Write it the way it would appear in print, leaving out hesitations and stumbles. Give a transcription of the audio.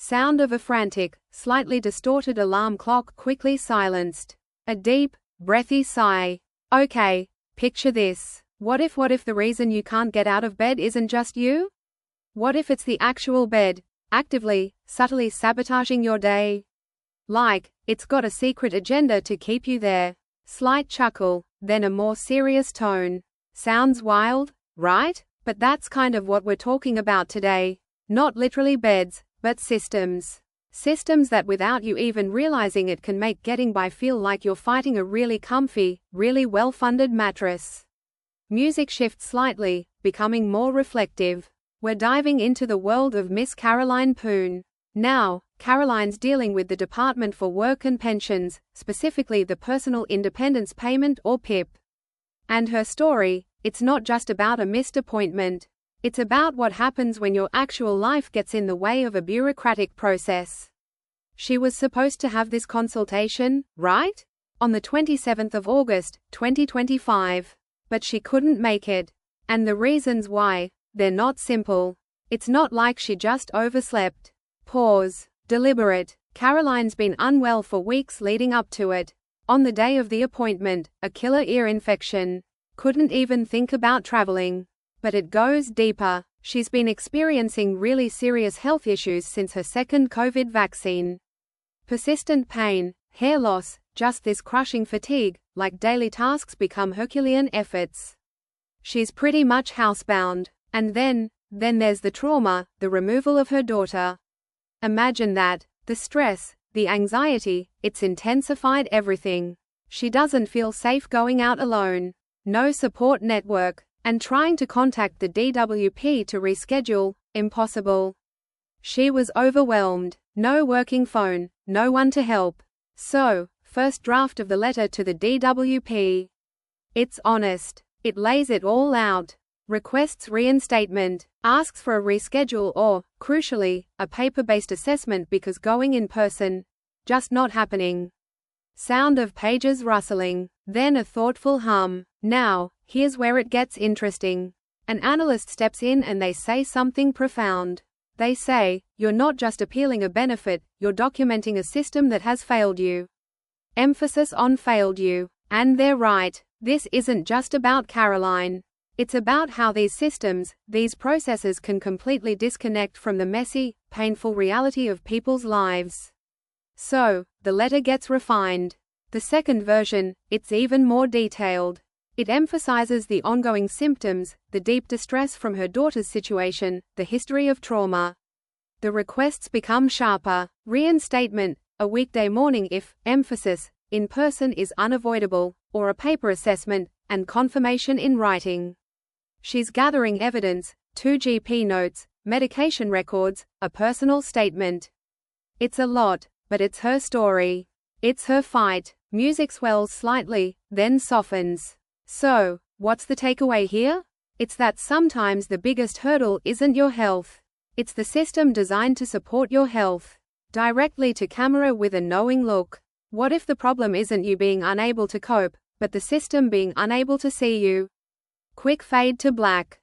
Sound of a frantic, slightly distorted alarm clock quickly silenced. A deep, breathy sigh. Okay, picture this. What if the reason you can't get out of bed isn't just you? What if it's the actual bed, actively, subtly sabotaging your day? Like, it's got a secret agenda to keep you there. Slight chuckle, then a more serious tone. Sounds wild, right? But that's kind of what we're talking about today. Not literally beds, but systems. Systems that without you even realizing it can make getting by feel like you're fighting a really comfy, really well-funded mattress. Music shifts slightly, becoming more reflective. We're diving into the world of Miss Caroline Poon. Now, Caroline's dealing with the Department for Work and Pensions, specifically the Personal Independence Payment or PIP. And her story, it's not just about a missed appointment. It's about what happens when your actual life gets in the way of a bureaucratic process. She was supposed to have this consultation, right? On the 27th of August, 2025. But she couldn't make it. And the reasons why, they're not simple. It's not like she just overslept. Pause. Deliberate. Caroline's been unwell for weeks leading up to it. On the day of the appointment, a killer ear infection. Couldn't even think about traveling. But it goes deeper. She's been experiencing really serious health issues since her second COVID vaccine. Persistent pain, hair loss, just this crushing fatigue, like daily tasks become Herculean efforts. She's pretty much housebound. And then there's the trauma, the removal of her daughter. Imagine that. The stress, the anxiety, it's intensified everything. She doesn't feel safe going out alone. No support network. And trying to contact the DWP to reschedule, impossible. She was overwhelmed. No working phone, no one to help. So, first draft of the letter to the DWP. It's honest. It lays it all out. Requests reinstatement, asks for a reschedule or, crucially, a paper-based assessment because going in person, just not happening. Sound of pages rustling, then a thoughtful hum. Now, here's where it gets interesting. An analyst steps in and they say something profound. They say, you're not just appealing a benefit, you're documenting a system that has failed you. Emphasis on failed you. And they're right. This isn't just about Caroline. It's about how these systems, these processes can completely disconnect from the messy, painful reality of people's lives. So, the letter gets refined. The second version, it's even more detailed. It emphasizes the ongoing symptoms, the deep distress from her daughter's situation, the history of trauma. The requests become sharper. Reinstatement, a weekday morning if, emphasis, in person is unavoidable, or a paper assessment, and confirmation in writing. She's gathering evidence, 2 GP notes, medication records, a personal statement. It's a lot, but it's her story. It's her fight. Music swells slightly, then softens. So, what's the takeaway here? It's that sometimes the biggest hurdle isn't your health. It's the system designed to support your health. Directly to camera with a knowing look. What if the problem isn't you being unable to cope, but the system being unable to see you? Quick fade to black.